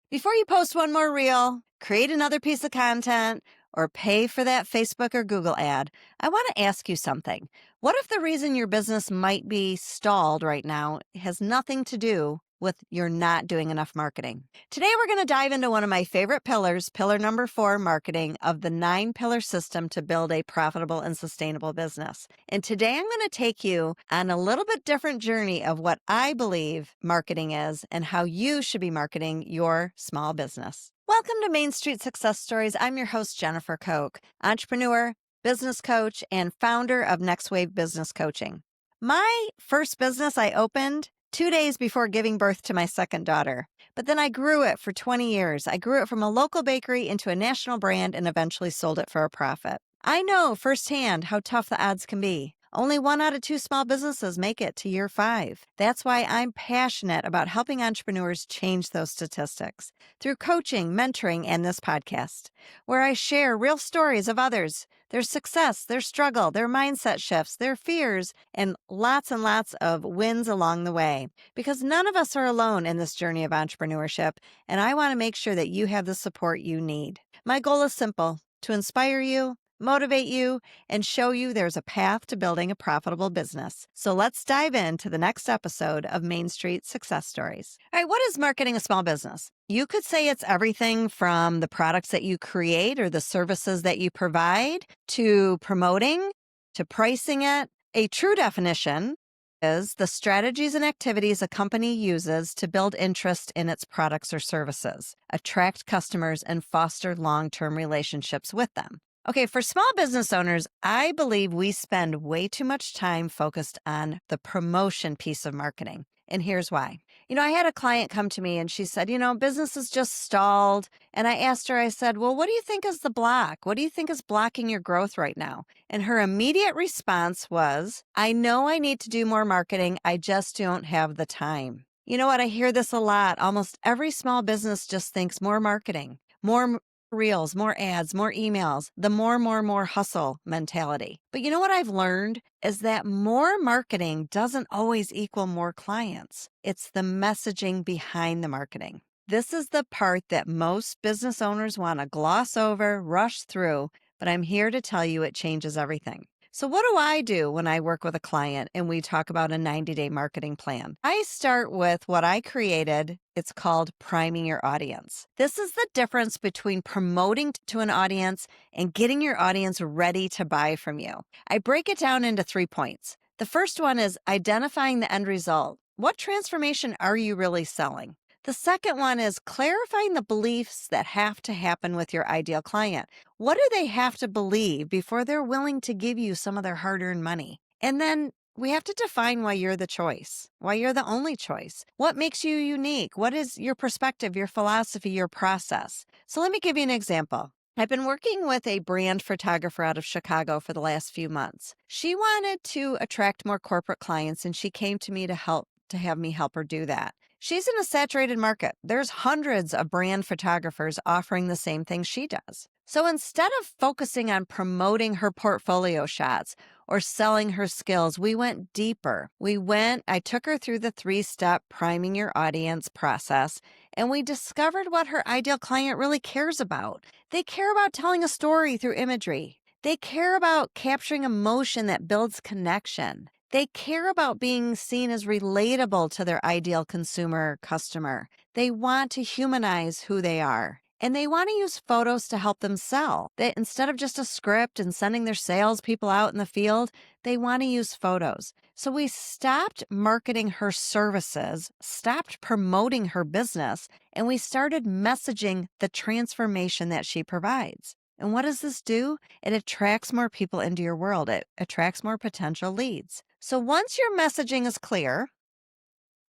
Before you post one more reel, create another piece of content, or pay for that Facebook or Google ad, I want to ask you something. What if the reason your business might be stalled right now has nothing to do with you're not doing enough marketing? Today, we're going to dive into one of my favorite pillars, pillar number 4, marketing, of the 9-pillar system to build a profitable and sustainable business. And today, I'm going to take you on a little bit different journey of what I believe marketing is and how you should be marketing your small business. Welcome to Main Street Success Stories. I'm your host, Jennifer Koch, entrepreneur, business coach, and founder of Next Wave Business Coaching. My first business I opened 2 days before giving birth to my second daughter, but then I grew it for 20 years. I grew it from a local bakery into a national brand and eventually sold it for a profit. I know firsthand how tough the odds can be. Only 1 out of 2 small businesses make it to year 5. That's why I'm passionate about helping entrepreneurs change those statistics through coaching, mentoring, and this podcast, where I share real stories of others, their success, their struggle, their mindset shifts, their fears, and lots of wins along the way. Because none of us are alone in this journey of entrepreneurship, and I want to make sure that you have the support you need. My goal is simple: to inspire you, motivate you, and show you there's a path to building a profitable business. So let's dive into the next episode of Main Street Success Stories. All right, what is marketing a small business? You could say it's everything from the products that you create or the services that you provide to promoting, to pricing it. A true definition is the strategies and activities a company uses to build interest in its products or services, attract customers, and foster long-term relationships with them. Okay, for small business owners, I believe we spend way too much time focused on the promotion piece of marketing. And here's why. I had a client come to me and she said, business is just stalled. And I asked her, I said, well, what do you think is the block? What do you think is blocking your growth right now? And her immediate response was, I know I need to do more marketing. I just don't have the time. You know what? I hear this a lot. Almost every small business just thinks more marketing, more reels, more ads, more emails, the more hustle mentality. But you know what I've learned is that more marketing doesn't always equal more clients. It's the messaging behind the marketing. This is the part that most business owners want to gloss over, rush through, but I'm here to tell you it changes everything. So what do I do when I work with a client and we talk about a 90-day marketing plan? I start with what I created. It's called priming your audience. This is the difference between promoting to an audience and getting your audience ready to buy from you. I break it down into 3 points. The first one is identifying the end result. What transformation are you really selling? The second one is clarifying the beliefs that have to happen with your ideal client. What do they have to believe before they're willing to give you some of their hard-earned money? And then we have to define why you're the choice, why you're the only choice. What makes you unique? What is your perspective, your philosophy, your process? So let me give you an example. I've been working with a brand photographer out of Chicago for the last few months. She wanted to attract more corporate clients, and she came to me to have me help her do that. She's in a saturated market. There's hundreds of brand photographers offering the same thing she does. So instead of focusing on promoting her portfolio shots or selling her skills, we went deeper. I took her through the 3-step priming your audience process, and we discovered what her ideal client really cares about. They care about telling a story through imagery. They care about capturing emotion that builds connection. They care about being seen as relatable to their ideal consumer customer. They want to humanize who they are. And they want to use photos to help them sell. Instead of just a script and sending their salespeople out in the field, they want to use photos. So we stopped marketing her services, stopped promoting her business, and we started messaging the transformation that she provides. And what does this do? It attracts more people into your world. It attracts more potential leads. So once your messaging is clear,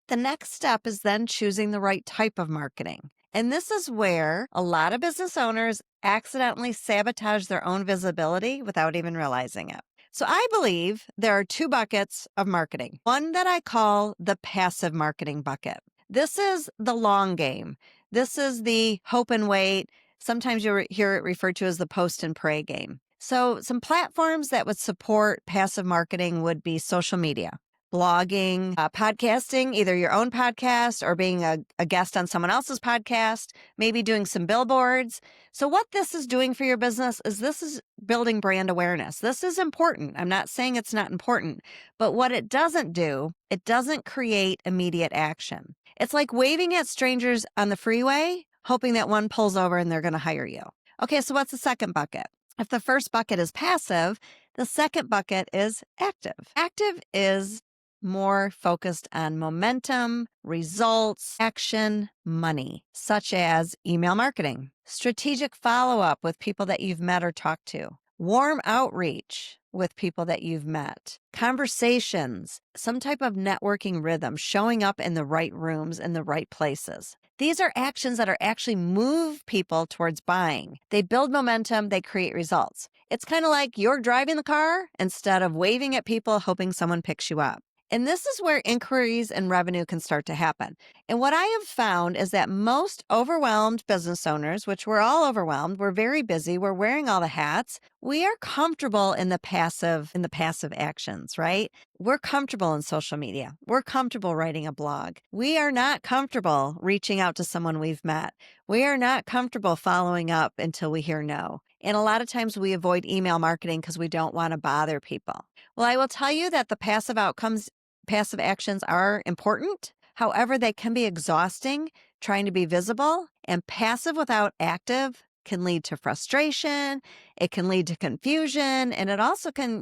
the next step is then choosing the right type of marketing. And this is where a lot of business owners accidentally sabotage their own visibility without even realizing it. So I believe there are 2 buckets of marketing. One that I call the passive marketing bucket. This is the long game. This is the hope and wait. Sometimes you'll hear it referred to as the post and pray game. So some platforms that would support passive marketing would be social media. blogging, podcasting, either your own podcast or being a guest on someone else's podcast, maybe doing some billboards. So, what this is doing for your business is this is building brand awareness. This is important. I'm not saying it's not important, but what it doesn't do, it doesn't create immediate action. It's like waving at strangers on the freeway, hoping that one pulls over and they're going to hire you. Okay, so what's the second bucket? If the first bucket is passive, the second bucket is active. Active is more focused on momentum, results, action, money, such as email marketing, strategic follow-up with people that you've met or talked to, warm outreach with people that you've met, conversations, some type of networking rhythm, showing up in the right rooms in the right places. These are actions that are actually move people towards buying. They build momentum, they create results. It's kind of like you're driving the car instead of waving at people hoping someone picks you up. And this is where inquiries and revenue can start to happen. And what I have found is that most overwhelmed business owners, which we're all overwhelmed, we're very busy, we're wearing all the hats, we are comfortable in the passive actions, right? We're comfortable in social media. We're comfortable writing a blog. We are not comfortable reaching out to someone we've met. We are not comfortable following up until we hear no. And a lot of times we avoid email marketing because we don't want to bother people. Well, I will tell you that the passive actions are important. However, they can be exhausting trying to be visible, and passive without active can lead to frustration. It can lead to confusion, and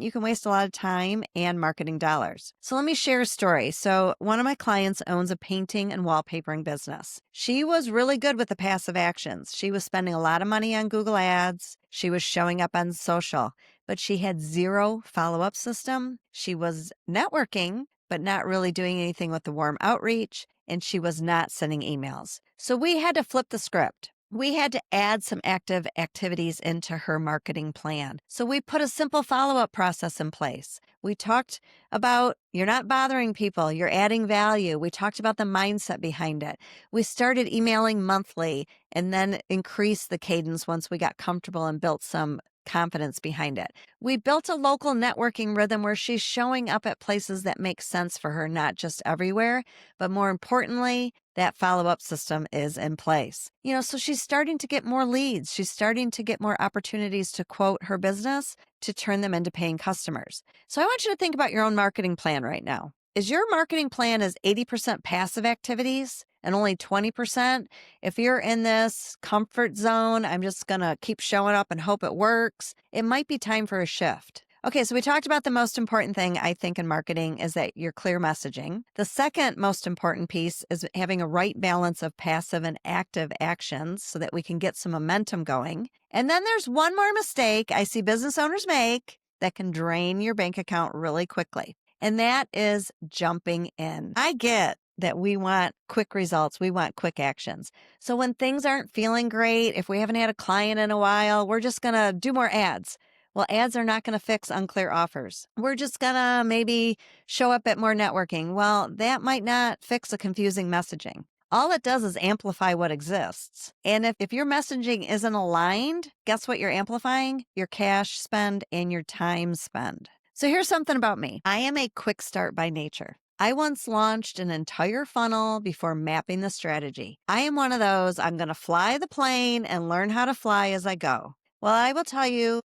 you can waste a lot of time and marketing dollars. So let me share a story. So one of my clients owns a painting and wallpapering business. She was really good with the passive actions. She was spending a lot of money on Google Ads. She was showing up on social, but she had zero follow-up system. She was networking, but not really doing anything with the warm outreach, and she was not sending emails. So we had to flip the script. We had to add some active activities into her marketing plan. So we put a simple follow-up process in place. We talked about you're not bothering people, you're adding value. We talked about the mindset behind it. We started emailing monthly and then increased the cadence once we got comfortable and built some confidence behind it. We built a local networking rhythm where she's showing up at places that make sense for her, not just everywhere, but more importantly, that follow-up system is in place. So she's starting to get more leads. She's starting to get more opportunities to quote her business to turn them into paying customers. So I want you to think about your own marketing plan right now. Is your marketing plan is 80% passive activities and only 20%? If you're in this comfort zone, I'm just going to keep showing up and hope it works, it might be time for a shift. Okay, so we talked about the most important thing, I think, in marketing is that you're clear messaging. The second most important piece is having a right balance of passive and active actions so that we can get some momentum going. And then there's one more mistake I see business owners make that can drain your bank account really quickly, and that is jumping in. I get that we want quick results. We want quick actions. So when things aren't feeling great, if we haven't had a client in a while, we're just going to do more ads. Well, ads are not going to fix unclear offers. We're just going to maybe show up at more networking. Well, that might not fix a confusing messaging. All it does is amplify what exists. And if your messaging isn't aligned, guess what you're amplifying? Your cash spend and your time spend. So here's something about me. I am a quick start by nature. I once launched an entire funnel before mapping the strategy. I am one of those, I'm going to fly the plane and learn how to fly as I go. Well, I will tell you,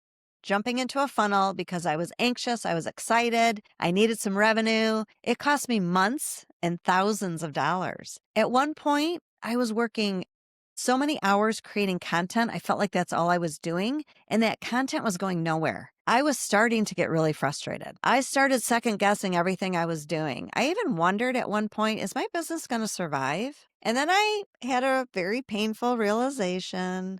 jumping into a funnel because I was anxious, I was excited, I needed some revenue, it cost me months and thousands of dollars. At one point, I was working so many hours creating content, I felt like that's all I was doing, and that content was going nowhere. I was starting to get really frustrated. I started second guessing everything I was doing. I even wondered at one point, is my business going to survive? And then I had a very painful realization.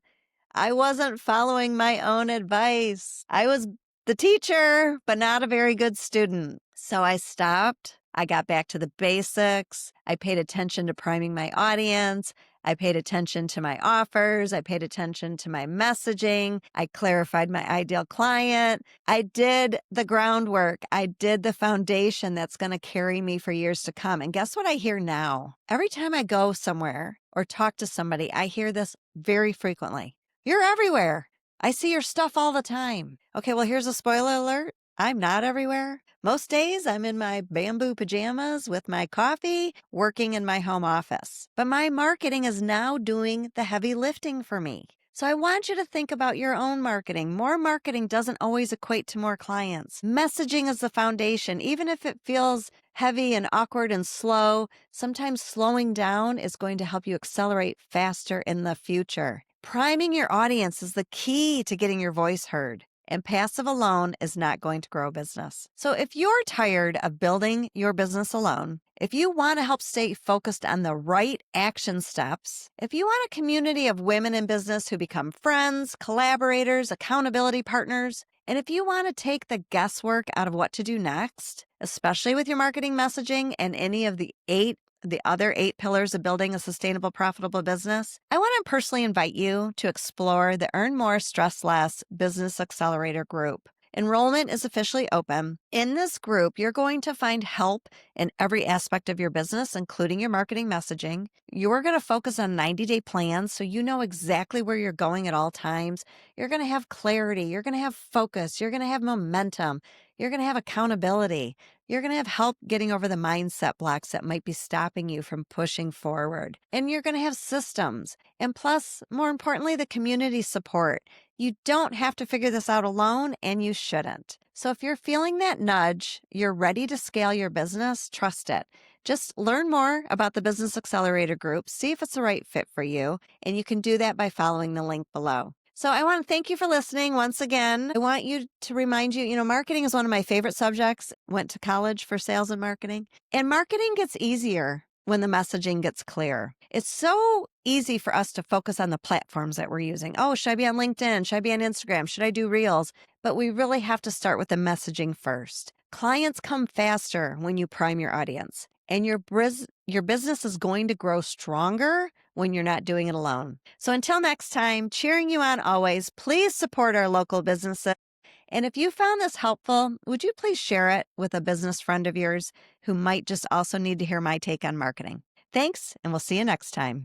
I wasn't following my own advice. I was the teacher, but not a very good student. So I stopped. I got back to the basics. I paid attention to priming my audience. I paid attention to my offers. I paid attention to my messaging. I clarified my ideal client. I did the groundwork. I did the foundation that's going to carry me for years to come. And guess what I hear now? Every time I go somewhere or talk to somebody, I hear this very frequently. You're everywhere. I see your stuff all the time. Okay, well, here's a spoiler alert. I'm not everywhere. Most days I'm in my bamboo pajamas with my coffee, working in my home office. But my marketing is now doing the heavy lifting for me. So I want you to think about your own marketing. More marketing doesn't always equate to more clients. Messaging is the foundation. Even if it feels heavy and awkward and slow, sometimes slowing down is going to help you accelerate faster in the future. Priming your audience is the key to getting your voice heard. And passive alone is not going to grow business. So if you're tired of building your business alone, if you want to help stay focused on the right action steps, if you want a community of women in business who become friends, collaborators, accountability partners, and if you want to take the guesswork out of what to do next, especially with your marketing messaging and any of the other 8 pillars of building a sustainable, profitable business, I want to personally invite you to explore the Earn More, Stress Less Business Accelerator group. Enrollment is officially open. In this group, you're going to find help in every aspect of your business, including your marketing messaging. You're going to focus on 90-day plans so you know exactly where you're going at all times. You're going to have clarity. You're going to have focus. You're going to have momentum. You're going to have accountability. You're going to have help getting over the mindset blocks that might be stopping you from pushing forward. And you're going to have systems. And plus, more importantly, the community support. You don't have to figure this out alone, and you shouldn't. So if you're feeling that nudge, you're ready to scale your business, trust it. Just learn more about the Business Accelerator group, see if it's the right fit for you, and you can do that by following the link below. So I want to thank you for listening once again. I want you to remind you, marketing is one of my favorite subjects. Went to college for sales and marketing. And marketing gets easier when the messaging gets clear. It's so easy for us to focus on the platforms that we're using. Oh, should I be on LinkedIn? Should I be on Instagram? Should I do Reels? But we really have to start with the messaging first. Clients come faster when you prime your audience. And your business is going to grow stronger when you're not doing it alone. So until next time, cheering you on always, please support our local businesses. And if you found this helpful, would you please share it with a business friend of yours who might just also need to hear my take on marketing? Thanks, and we'll see you next time.